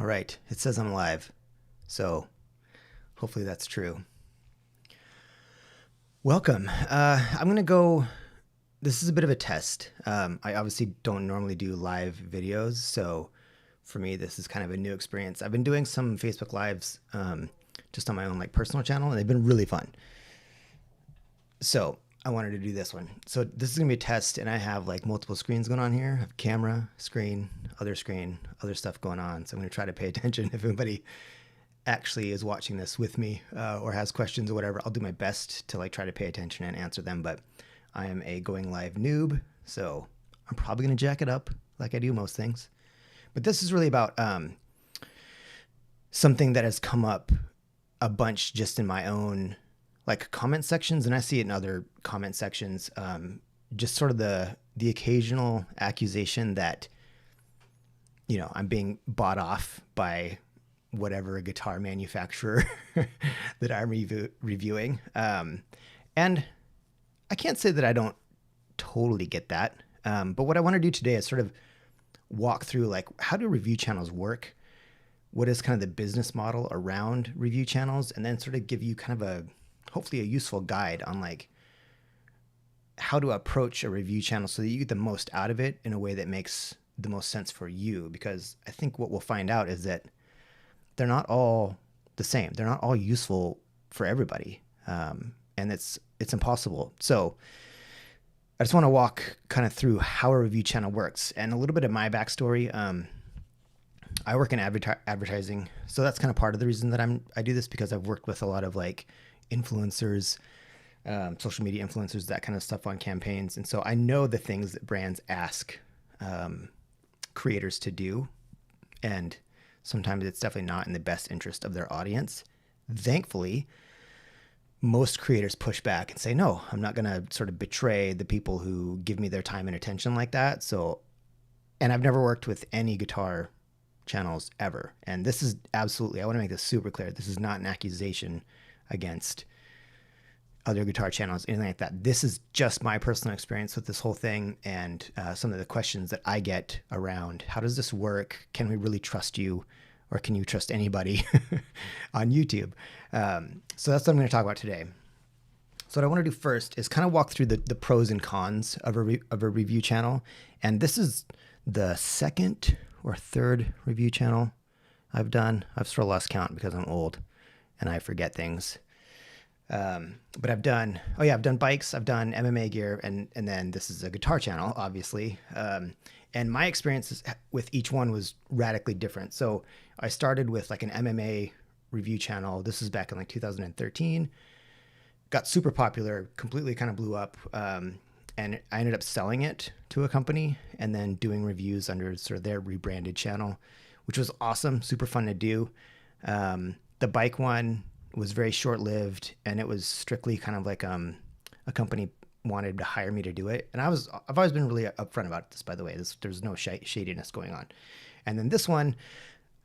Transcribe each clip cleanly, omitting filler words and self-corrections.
All right, it says I'm live, so hopefully that's true. Welcome. I'm going to go. This is a bit of a test. I obviously don't normally do live videos, so for me, this is kind of a new experience. I've been doing some Facebook Lives just on my own personal channel, and they've been really fun. So I wanted to do this one. So this is going to be a test, and I have multiple screens going on here. I have camera, screen, other stuff going on. So I'm going to try to pay attention if anybody actually is watching this with me or has questions or whatever. I'll do my best to try to pay attention and answer them, but I am a going live noob, so I'm probably going to jack it up like I do most things. But this is really about something that has come up a bunch just in my own comment sections, and I see it in other comment sections, just sort of the occasional accusation that, I'm being bought off by whatever guitar manufacturer that I'm reviewing. And I can't say that I don't totally get that. But what I want to do today is sort of walk through how do review channels work? What is kind of the business model around review channels? And then sort of give you kind of hopefully a useful guide on how to approach a review channel so that you get the most out of it in a way that makes the most sense for you. Because I think what we'll find out is that they're not all the same. They're not all useful for everybody. And it's impossible. So I just want to walk kind of through how a review channel works and a little bit of my backstory. I work in advertising. So that's kind of part of the reason that I do this, because I've worked with a lot of influencers, social media influencers, that kind of stuff on campaigns. And so I know the things that brands ask creators to do. And sometimes it's definitely not in the best interest of their audience. Thankfully, most creators push back and say, no, I'm not going to sort of betray the people who give me their time and attention like that. So, and I've never worked with any guitar channels ever. And this is absolutely, I want to make this super clear. This is not an accusation against other guitar channels, anything like that. This is just my personal experience with this whole thing, and some of the questions that I get around how does this work? Can we really trust you, or can you trust anybody on YouTube? So that's what I'm going to talk about today. So what I want to do first is kind of walk through the pros and cons of a review channel. And this is the second or third review channel I've done. I've sort of lost count because I'm old and I forget things. But I've done bikes, I've done MMA gear, and then this is a guitar channel, obviously. And my experiences with each one was radically different. So I started with an MMA review channel. This is back in 2013. Got super popular, completely kind of blew up. And I ended up selling it to a company and then doing reviews under sort of their rebranded channel, which was awesome, super fun to do. The bike one was very short-lived, and it was strictly kind of a company wanted to hire me to do it. And I've always been really upfront about this, by the way. There's no shadiness going on. And then this one,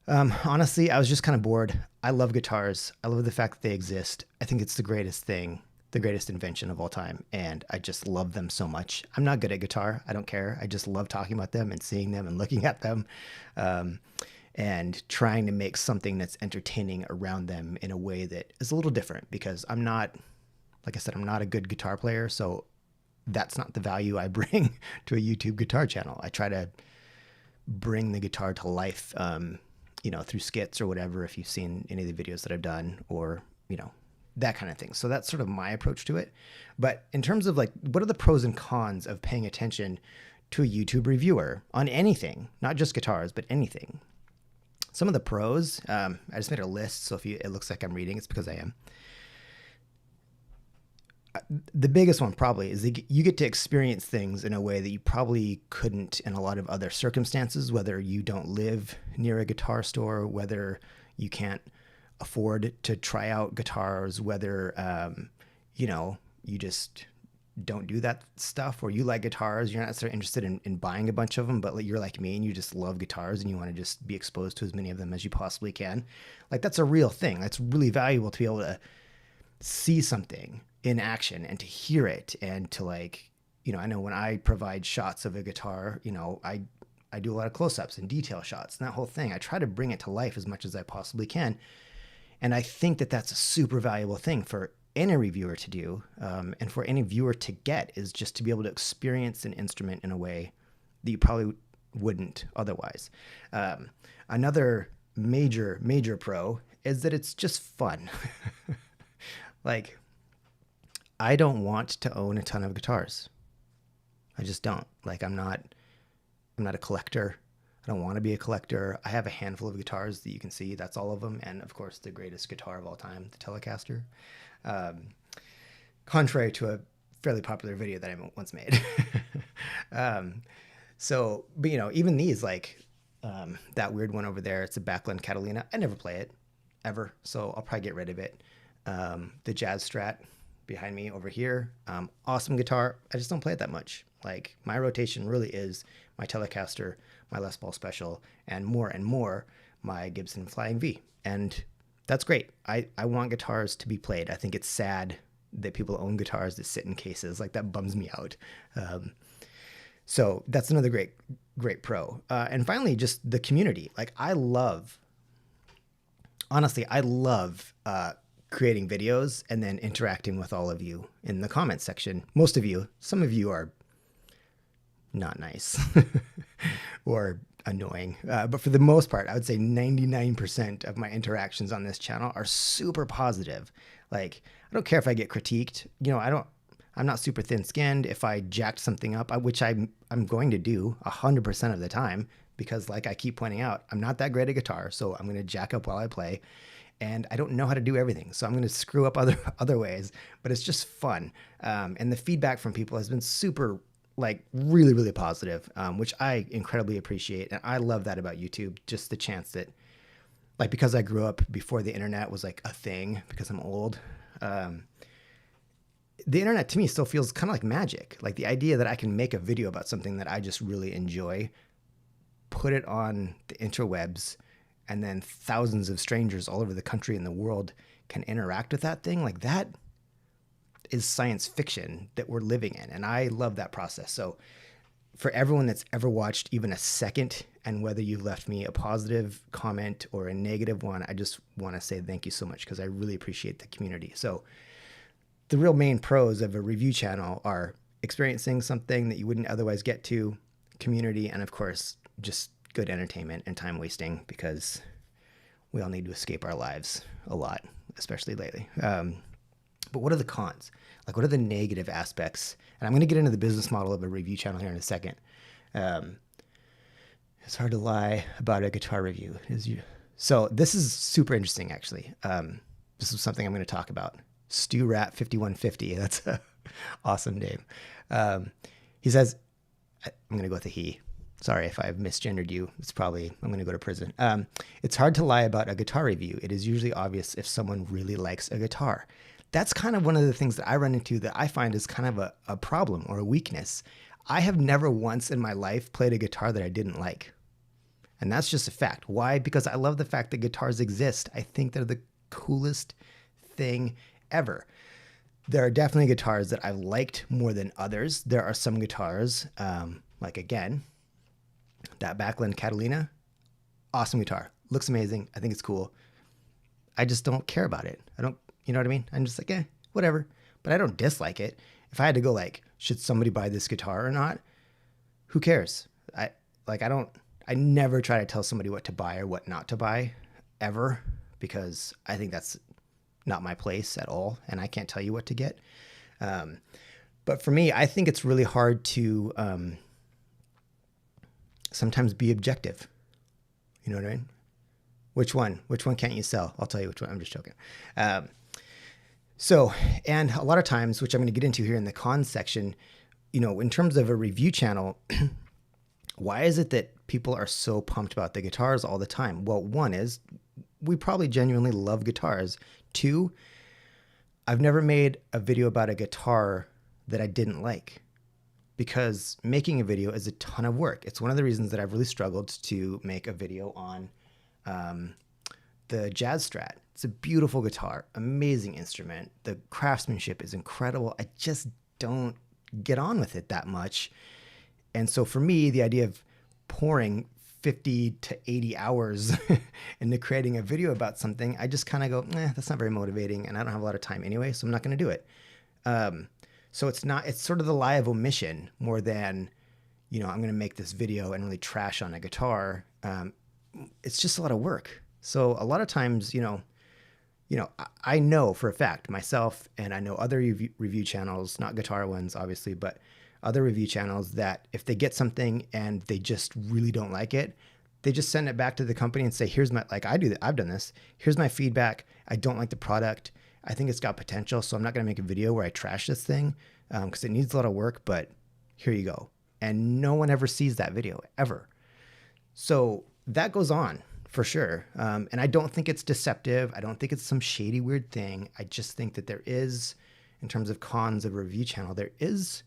honestly, I was just kind of bored. I love guitars. I love the fact that they exist. I think it's the greatest thing, the greatest invention of all time. And I just love them so much. I'm not good at guitar. I don't care. I just love talking about them and seeing them and looking at them. And trying to make something that's entertaining around them in a way that is a little different, because I'm not, like I said, I'm not a good guitar player. So that's not the value I bring to a YouTube guitar channel. I try to bring the guitar to life, through skits or whatever, if you've seen any of the videos that I've done, or, that kind of thing. So that's sort of my approach to it. But in terms of what are the pros and cons of paying attention to a YouTube reviewer on anything, not just guitars, but anything? Some of the pros, I just made a list, so if it looks like I'm reading, it's because I am. The biggest one probably is that you get to experience things in a way that you probably couldn't in a lot of other circumstances, whether you don't live near a guitar store, whether you can't afford to try out guitars, whether, you just don't do that stuff, or you like guitars, you're not so interested in buying a bunch of them, but you're like me and you just love guitars and you want to just be exposed to as many of them as you possibly can. That's a real thing. That's really valuable to be able to see something in action and to hear it, and to I know when I provide shots of a guitar, I I do a lot of close-ups and detail shots and that whole thing. I try to bring it to life as much as I possibly can. And I think that that's a super valuable thing for any reviewer to do, and for any viewer to get, is just to be able to experience an instrument in a way that you probably wouldn't otherwise. Another major pro is that it's just fun. Like, I don't want to own a ton of guitars. I just don't. Like, I'm not a collector. I don't want to be a collector. I have a handful of guitars that you can see. That's all of them. And of course, the greatest guitar of all time, the Telecaster. Contrary to a fairly popular video that I once made. But even these, like that weird one over there, it's a Backlund Catalina. I never play it ever, so I'll probably get rid of it. The Jazz Strat behind me over here, awesome guitar. I just don't play it that much. Like, my rotation really is my Telecaster, my Les Paul Special, and more my Gibson Flying V. And that's great. I want guitars to be played. I think it's sad that people own guitars that sit in cases. Like, that bums me out. So that's another great pro. And finally, just the community. Like, I love creating videos and then interacting with all of you in the comments section. Most of you, some of you are not nice or annoying. But for the most part, I would say 99% of my interactions on this channel are super positive. Like, I don't care if I get critiqued. I'm not super thin-skinned. If I jacked something up, which I'm going to do 100% of the time, because, like I keep pointing out, I'm not that great at guitar, so I'm going to jack up while I play. And I don't know how to do everything, so I'm going to screw up other ways, but it's just fun. And the feedback from people has been super, like, really positive, which I incredibly appreciate. And I love that about YouTube, just the chance that, like, because I grew up before the internet was like a thing, because I'm old, the internet to me still feels kind of like magic. Like, the idea that I can make a video about something that I just really enjoy, put it on the interwebs, and then thousands of strangers all over the country and the world can interact with that thing. Like, that is science fiction that we're living in. And I love that process. So for everyone that's ever watched even a second, and whether you've left me a positive comment or a negative one, I just want to say thank you so much, because I really appreciate the community. So the real main pros of a review channel are experiencing something that you wouldn't otherwise get to, community, and of course, just good entertainment and time wasting, because we all need to escape our lives a lot, especially lately. But what are the cons? Like, what are the negative aspects? And I'm going to get into the business model of a review channel here in a second. It's hard to lie about a guitar review. So this is super interesting, actually. This is something I'm going to talk about. StuRat5150. That's an awesome name. He says, I'm going to go with a he. Sorry if I've misgendered you. I'm going to go to prison. It's hard to lie about a guitar review. It is usually obvious if someone really likes a guitar. That's kind of one of the things that I run into that I find is kind of a problem or a weakness. I have never once in my life played a guitar that I didn't like. And that's just a fact. Why? Because I love the fact that guitars exist. I think they're the coolest thing ever. There are definitely guitars that I've liked more than others. There are some guitars, like, again, that Backlund Catalina, awesome guitar. Looks amazing. I think it's cool. I just don't care about it. You know what I mean? I'm just like, whatever. But I don't dislike it. If I had to go, like, should somebody buy this guitar or not? Who cares? I never try to tell somebody what to buy or what not to buy, ever, because I think that's not my place at all, and I can't tell you what to get. But for me, I think it's really hard to sometimes be objective. You know what I mean? Which one can't you sell? I'll tell you which one. I'm just joking. And a lot of times, which I'm going to get into here in the cons section, in terms of a review channel, why is it that people are so pumped about the guitars all the time? Well, one is we probably genuinely love guitars. Two, I've never made a video about a guitar that I didn't like, because making a video is a ton of work. It's one of the reasons that I've really struggled to make a video on the Jazz Strat. It's a beautiful guitar, amazing instrument. The craftsmanship is incredible. I just don't get on with it that much. And so for me, the idea of pouring 50 to 80 hours into creating a video about something, I just kind of go, that's not very motivating, and I don't have a lot of time anyway, so I'm not going to do it. So it's sort of the lie of omission more than, I'm going to make this video and really trash on a guitar. It's just a lot of work. So a lot of times, I know for a fact myself, and I know other review channels, not guitar ones, obviously, but other review channels, that if they get something and they just really don't like it, they just send it back to the company and say, here's my, like I do that, I've done this. Here's my feedback. I don't like the product. I think it's got potential, so I'm not going to make a video where I trash this thing because it needs a lot of work, but here you go. And no one ever sees that video, ever. So that goes on for sure. And I don't think it's deceptive. I don't think it's some shady, weird thing. I just think that there is, in terms of cons of a review channel, there is,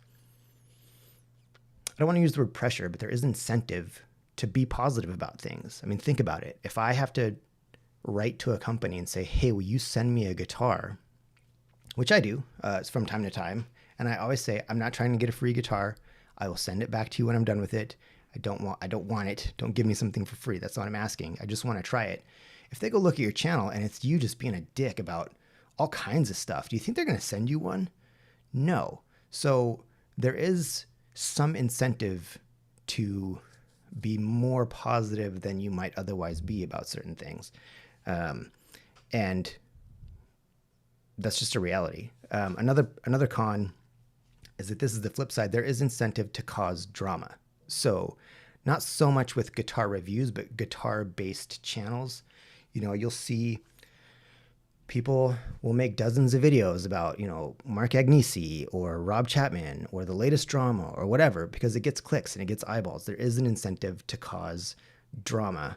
I don't want to use the word pressure, but there is incentive to be positive about things. I mean, think about it. If I have to write to a company and say, hey, will you send me a guitar? Which I do from time to time. And I always say, I'm not trying to get a free guitar. I will send it back to you when I'm done with it. I don't want it. Don't give me something for free. That's not what I'm asking. I just want to try it. If they go look at your channel and it's you just being a dick about all kinds of stuff, do you think they're going to send you one? No. So there is some incentive to be more positive than you might otherwise be about certain things. And that's just a reality. Another con is that this is the flip side. There is incentive to cause drama. So not so much with guitar reviews, but guitar-based channels. You'll see people will make dozens of videos about, Mark Agnesi or Rob Chapman or the latest drama or whatever, because it gets clicks and it gets eyeballs. There is an incentive to cause drama,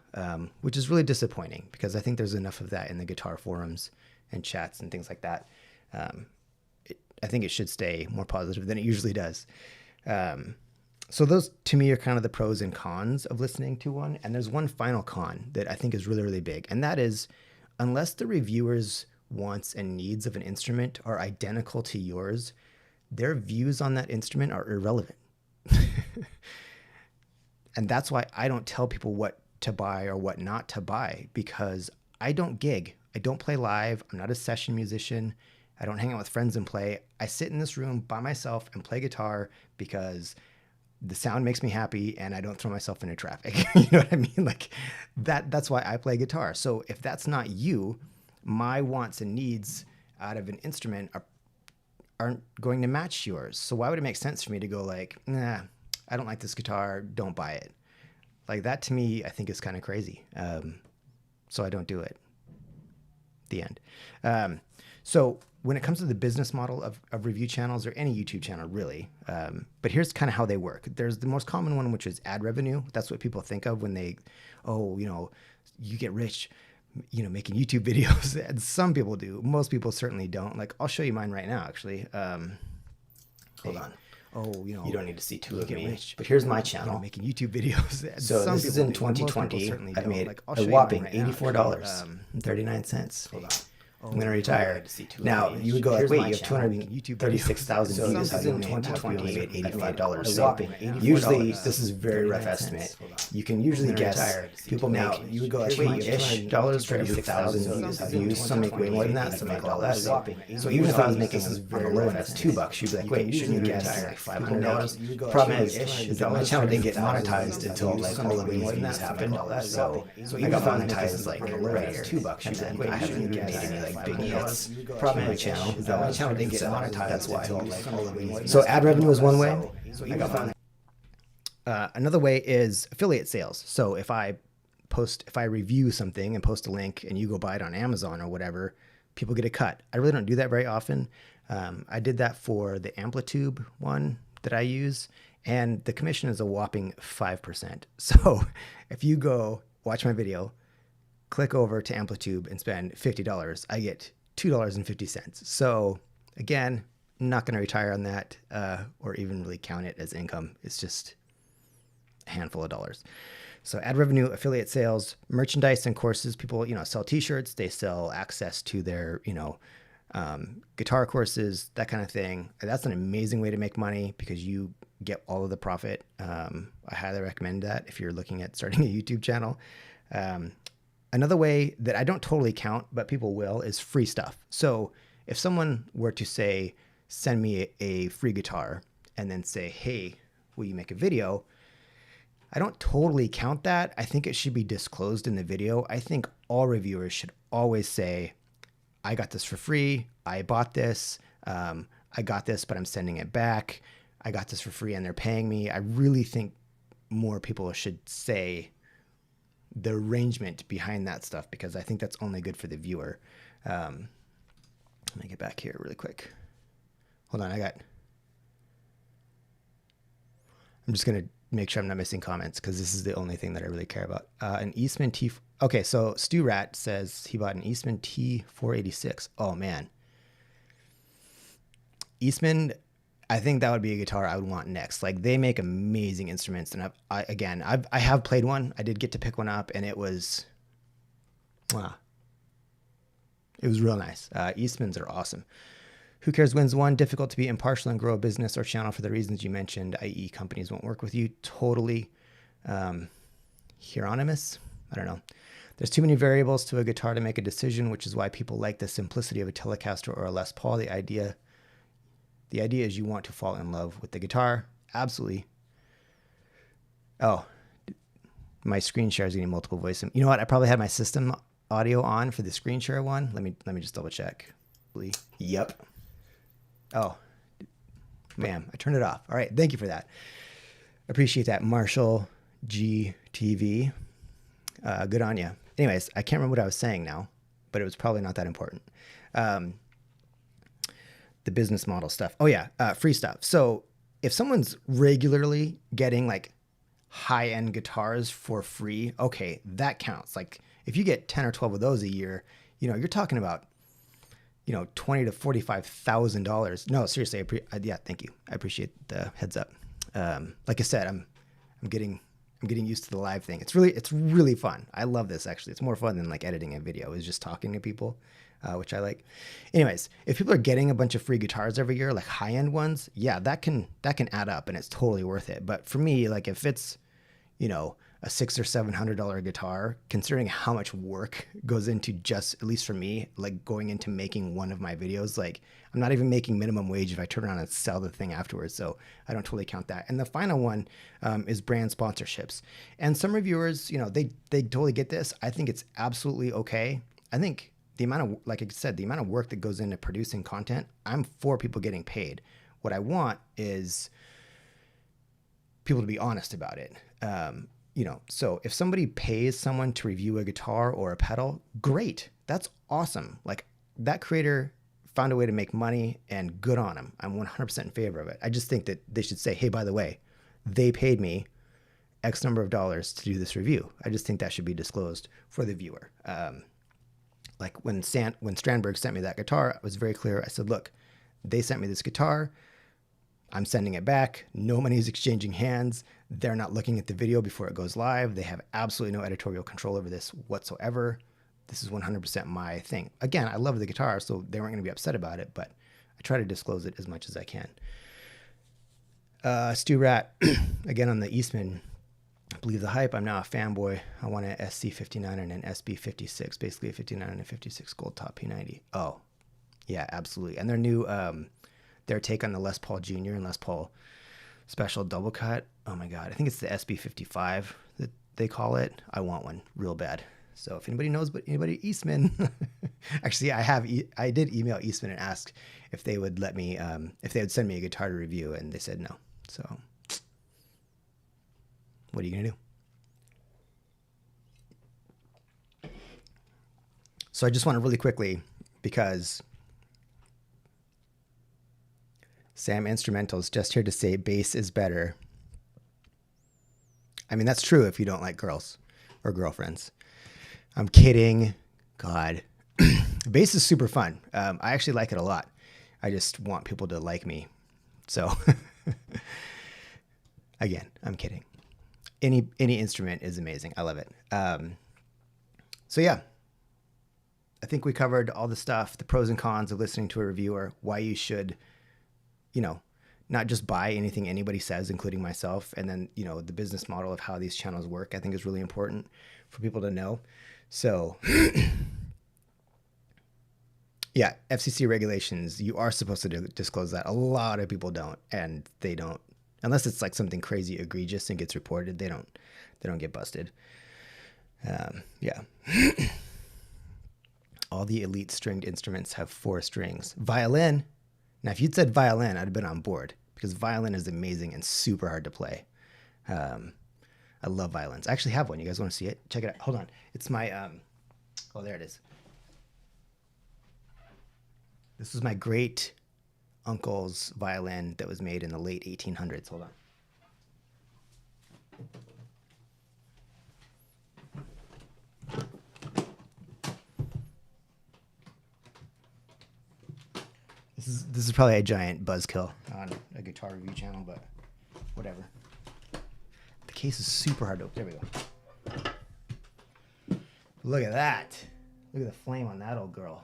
which is really disappointing because I think there's enough of that in the guitar forums and chats and things like that. I think it should stay more positive than it usually does. So those, to me, are kind of the pros and cons of listening to one. And there's one final con that I think is really, really big. And that is, unless the reviewer's wants and needs of an instrument are identical to yours, their views on that instrument are irrelevant. And that's why I don't tell people what to buy or what not to buy, because I don't gig. I don't play live. I'm not a session musician. I don't hang out with friends and play. I sit in this room by myself and play guitar because the sound makes me happy and I don't throw myself into traffic. You know what I mean? Like that's why I play guitar. So if that's not you, my wants and needs out of an instrument aren't going to match yours. So why would it make sense for me to go like, nah, I don't like this guitar, don't buy it. Like that to me, I think is kind of crazy. So I don't do it. The end. So when it comes to the business model of review channels or any YouTube channel, really, but here's kind of how they work. There's the most common one, which is ad revenue. That's what people think of when they, you get rich, making YouTube videos. And some people do. Most people certainly don't. Like, I'll show you mine right now, actually. Hold on. You don't need to see two of me. Rich, but here's my channel. Making YouTube videos. So this is in 2020. I've made a whopping $84.39. Hold on. I'm going to retire. Now, you would go like, wait, you have 236,000 views. How do you make $85? So usually, this is a very rough estimate. You can usually guess people make, you would go like, wait, dollars for every 1,000 views. Some make way more than that, some make a lot less. So even if I was making on the low end, that's $2, you'd be like, wait, shouldn't you guess like $500? Problem is that my channel didn't get monetized until like all of these views happened. So I got monetized like right here. $2, you'd be like, wait, I haven't even made any like big hits. Problem with my channel is that my channel didn't get monetized. That's why. So ad revenue is one way. Another way is affiliate sales. So if I review something and post a link and you go buy it on Amazon or whatever, people get a cut. I really don't do that very often. I did that for the Amplitude one that I use, and the commission is a whopping 5%. So if you go watch my video, click over to Amplitude and spend $50, I get $2.50. So again, I'm not going to retire on that or even really count it as income. It's just a handful of dollars. So ad revenue, affiliate sales, merchandise and courses. People, sell t-shirts. They sell access to their, guitar courses, that kind of thing. That's an amazing way to make money because you get all of the profit. I highly recommend that if you're looking at starting a YouTube channel. Another way that I don't totally count, but people will, is free stuff. So if someone were to say, send me a free guitar and then say, hey, will you make a video? I don't totally count that. I think it should be disclosed in the video. I think all reviewers should always say, I got this for free. I bought this. I got this, but I'm sending it back. I got this for free and they're paying me. I really think more people should say the arrangement behind that stuff, because I think that's only good for the viewer. Let me get back here really quick. Hold on, I'm just going to make sure I'm not missing comments, because this is the only thing that I really care about. An Eastman T. Okay, so Stu Rat says he bought an Eastman T486. Oh, man. Eastman, I think that would be a guitar I would want next. Like, they make amazing instruments, and I have played one. I did get to pick one up, and it was real nice. Eastmans are awesome. Who cares wins one? Difficult to be impartial and grow a business or channel for the reasons you mentioned, i.e. companies won't work with you. Totally. Hieronymus? I don't know. There's too many variables to a guitar to make a decision, which is why people like the simplicity of a Telecaster or a Les Paul. The idea is you want to fall in love with the guitar. Absolutely. Oh, my screen share is getting multiple voices. You know what? I probably had my system audio on for the screen share one. Let me just double check. Yep. Oh, ma'am, I turned it off. All right. Thank you for that. Appreciate that. Marshall GTV. Good on you. Anyways, I can't remember what I was saying now, but it was probably not that important. The business model stuff. Oh yeah. Free stuff. So if someone's regularly getting like high-end guitars for free, okay, that counts. Like if you get 10 or 12 of those a year, you're talking about, $20,000 to $45,000. No, seriously. Yeah. Thank you. I appreciate the heads up. Like I said, I'm getting used to the live thing. It's really fun. I love this actually. It's more fun than like editing a video. It's just talking to people, which I like. Anyways, if people are getting a bunch of free guitars every year, like high-end ones, yeah, that can add up and it's totally worth it. But for me, like if it's, a $600 or $700 guitar, considering how much work goes into just, at least for me, like going into making one of my videos, like I'm not even making minimum wage if I turn around and sell the thing afterwards. So I don't totally count that. And the final one is brand sponsorships. And some reviewers, they totally get this. I think it's absolutely okay. I think the amount of, like I said, the amount of work that goes into producing content, I'm for people getting paid. What I want is people to be honest about it. So if somebody pays someone to review a guitar or a pedal, great. That's awesome. Like that creator found a way to make money and good on them. I'm 100% in favor of it. I just think that they should say, hey, by the way, they paid me X number of dollars to do this review. I just think that should be disclosed for the viewer. Like when Strandberg sent me that guitar, I was very clear. I said, look, they sent me this guitar. I'm sending it back. No money is exchanging hands. They're not looking at the video before it goes live. They have absolutely no editorial control over this whatsoever. This is 100% my thing. Again, I love the guitar, so they weren't going to be upset about it, but I try to disclose it as much as I can. Stu Rat, again on the Eastman, believe the hype. I'm now a fanboy. I want an SC59 and an SB56, basically a 59 and a 56 gold top P90. Oh, yeah, absolutely. And their new, their take on the Les Paul Jr. and Les Paul Special Double Cut. Oh my God, I think it's the SB55 that they call it. I want one real bad. So if anybody knows, but anybody Eastman, actually I did email Eastman and ask if they would let me, if they would send me a guitar to review, and they said no. So what are you gonna do? So I just want to really quickly, because Sam Instrumental's just here to say bass is better. I mean, that's true if you don't like girls or girlfriends. I'm kidding. God. Bass is super fun. I actually like it a lot. I just want people to like me. So, again, I'm kidding. Any instrument is amazing. I love it. So yeah, I think we covered all the stuff, the pros and cons of listening to a reviewer, why you should, not just buy anything anybody says, including myself. And then, the business model of how these channels work, I think is really important for people to know. So yeah, FCC regulations, you are supposed to disclose that. A lot of people don't, and they don't, unless it's like something crazy egregious and gets reported, they don't get busted. Yeah. All the elite stringed instruments have 4 strings. Violin. Now, if you'd said violin, I'd have been on board, because violin is amazing and super hard to play. I love violins. I actually have one. You guys want to see it? Check it out. Hold on. It's my, oh, there it is. This was my great uncle's violin that was made in the late 1800s. Hold on. This is probably a giant buzzkill on a guitar review channel, but whatever. The case is super hard to open. There we go. Look at that. Look at the flame on that old girl.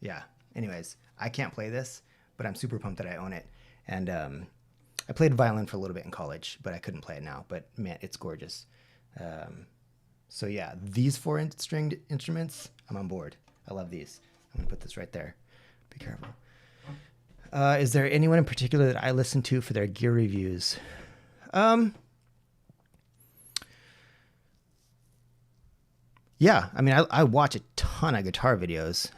Yeah. Anyways, I can't play this, but I'm super pumped that I own it. And I played violin for a little bit in college, but I couldn't play it now. But man, it's gorgeous. So yeah, these 4 stringed instruments, I'm on board. I love these. I'm gonna put this right there. Be careful. Is there anyone in particular that I listen to for their gear reviews? Yeah, I mean, I watch a ton of guitar videos.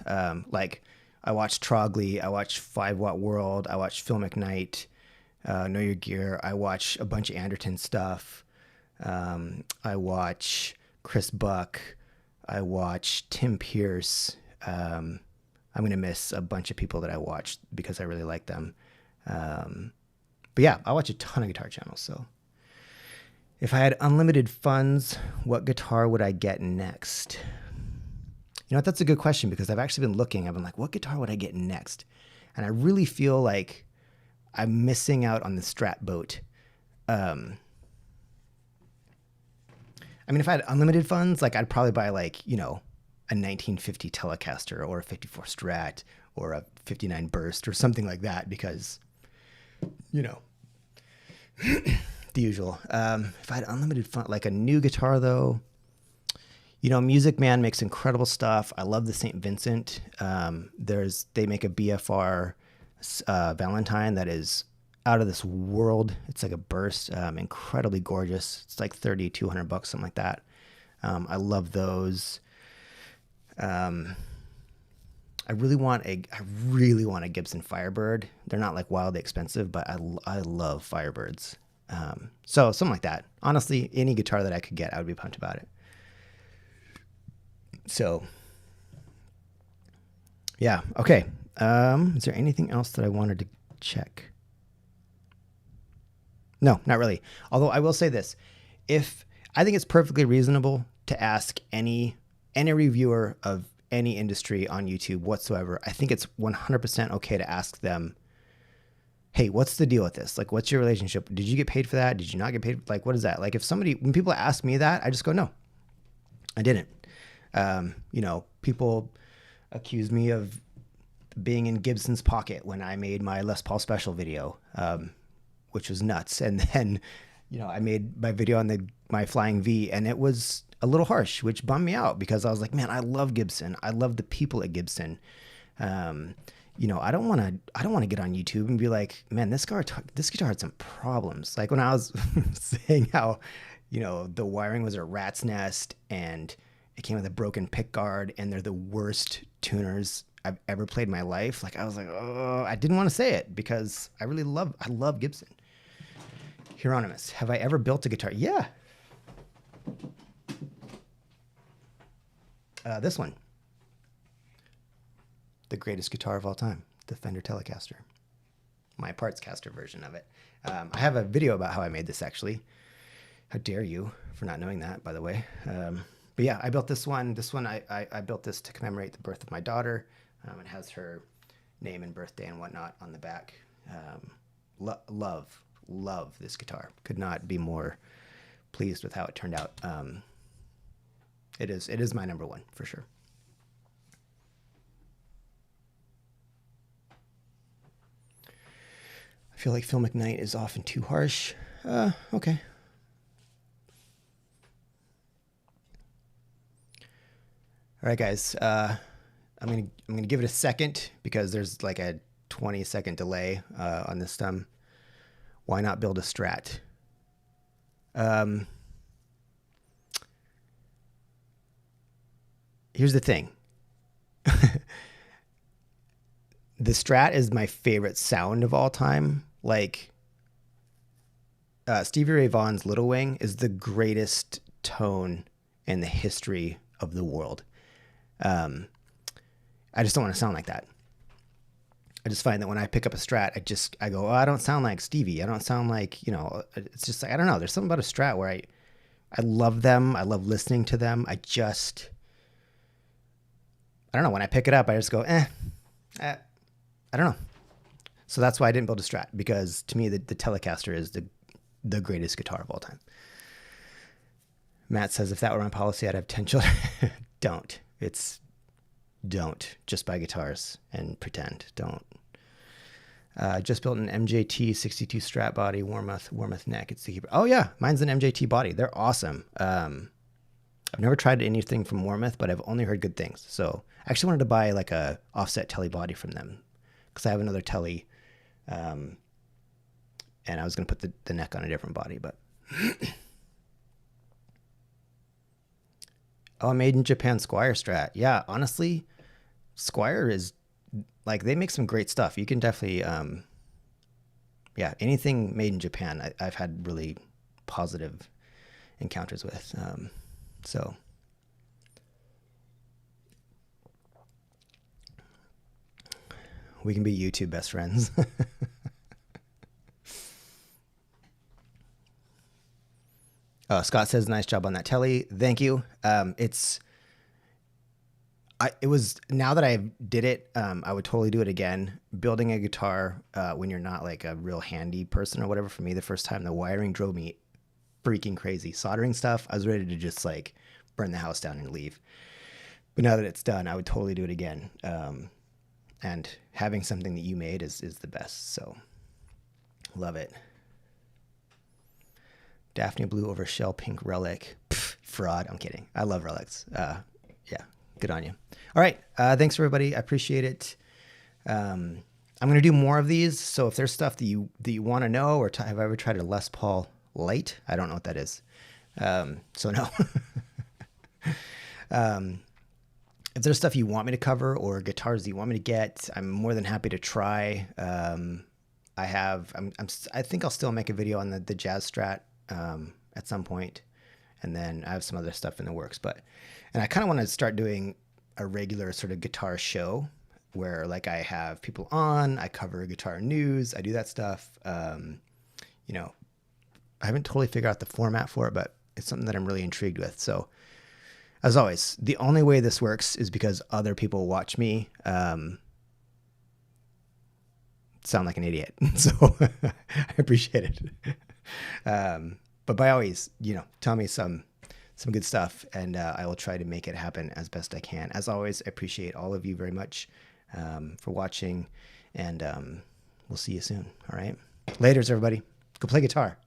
Like I watch Trogley, I watch 5 Watt World, I watch Phil McKnight, Know Your Gear. I watch a bunch of Anderton stuff. I watch Chris Buck. I watch Tim Pierce. I'm going to miss a bunch of people that I watched because I really like them. But yeah, I watch a ton of guitar channels. So if I had unlimited funds, what guitar would I get next? You know what? That's a good question, because I've actually been looking. I've been like, what guitar would I get next? And I really feel like I'm missing out on the Strat boat. I mean, if I had unlimited funds, like I'd probably buy like, a 1950 Telecaster or a 54 Strat or a 59 Burst or something like that, because, the usual. If I had unlimited fun, like a new guitar though, Music Man makes incredible stuff. I love the St. Vincent. They make a BFR Valentine that is out of this world. It's like a Burst, incredibly gorgeous. It's like $200, something like that. I love those. I really want a Gibson Firebird. They're not like wildly expensive, but I love Firebirds. So something like that. Honestly, any guitar that I could get, I would be pumped about it. So yeah. Okay. Is there anything else that I wanted to check? No, not really. Although I will say this, I think it's perfectly reasonable to ask any reviewer of any industry on YouTube whatsoever. I think it's 100% okay to ask them, hey, what's the deal with this? Like, what's your relationship? Did you get paid for that? Did you not get paid? Like, what is that? Like, when people ask me that, I just go, no, I didn't. People accuse me of being in Gibson's pocket when I made my Les Paul Special video, which was nuts. And then, I made my video on my Flying V, and it was a little harsh, which bummed me out, because I was like, man, I love Gibson. I love the people at Gibson. I don't want to get on YouTube and be like, man, this guitar had some problems. Like when I was saying how, the wiring was a rat's nest and it came with a broken pick guard and they're the worst tuners I've ever played in my life. Like I was like, oh, I didn't want to say it because I love Gibson. Hieronymus, have I ever built a guitar? Yeah. This one. The greatest guitar of all time, the Fender Telecaster. My parts caster version of it. I have a video about how I made this, actually. How dare you for not knowing that, by the way. But yeah, I built this one. I built this to commemorate the birth of my daughter. It has her name and birthday and whatnot on the back. Love this guitar. Could not be more pleased with how it turned out. It is my number one for sure. feel like Phil McKnight is often too harsh. Okay. All right, guys. I'm gonna give it a second because there's like a 20-second delay on this stem. Why not build a strat? Here's the thing. The strat is my favorite sound of all time. Like Stevie Ray Vaughan's Little Wing is the greatest tone in the history of the world. I just don't want to sound like that. I just find that when I pick up a strat, I go, oh, I don't sound like Stevie. I don't sound like, it's just like, I don't know. There's something about a strat where I love them. I love listening to them. I don't know. When I pick it up, I just go, I don't know. So that's why I didn't build a strat, because to me, the Telecaster is the greatest guitar of all time. Matt says, if that were my policy, I'd have 10 children. Don't. Don't. Just buy guitars and pretend. Don't. Just built an MJT 62 Strat body, Warmoth neck. It's the keeper. Oh yeah, mine's an MJT body. They're awesome. I've never tried anything from Warmoth, but I've only heard good things. So I actually wanted to buy like a offset Telly body from them because I have another Telly, and I was going to put the neck on a different body, but oh, made in Japan Squire Strat. Yeah, honestly, Squire is like, they make some great stuff. You can definitely, anything made in Japan, I've had really positive encounters with. So we can be YouTube best friends. Scott says, nice job on that Telly. Thank you. It was, now that I did it, I would totally do it again. Building a guitar when you're not like a real handy person or whatever. For me, the first time, the wiring drove me freaking crazy. Soldering stuff, I was ready to just like burn the house down and leave. But now that it's done, I would totally do it again. And having something that you made is the best. So love it. Daphne Blue over Shell Pink Relic. Pff, fraud. I'm kidding. I love relics. Yeah, good on you. All right. Thanks, everybody. I appreciate it. I'm going to do more of these. So if there's stuff that you want to know, or have I ever tried a Les Paul Lite? I don't know what that is. So no. If there's stuff you want me to cover or guitars that you want me to get, I'm more than happy to try. I think I'll still make a video on the Jazz Strat at some point, and then I have some other stuff in the works. And I kind of want to start doing a regular sort of guitar show where like I have people on, I cover guitar news, I do that stuff. I haven't totally figured out the format for it, but it's something that I'm really intrigued with. So as always, the only way this works is because other people watch me sound like an idiot. So I appreciate it. But by always, tell me some good stuff, and I will try to make it happen as best I can. As always, I appreciate all of you very much for watching, and we'll see you soon. All right. Laters, everybody. Go play guitar.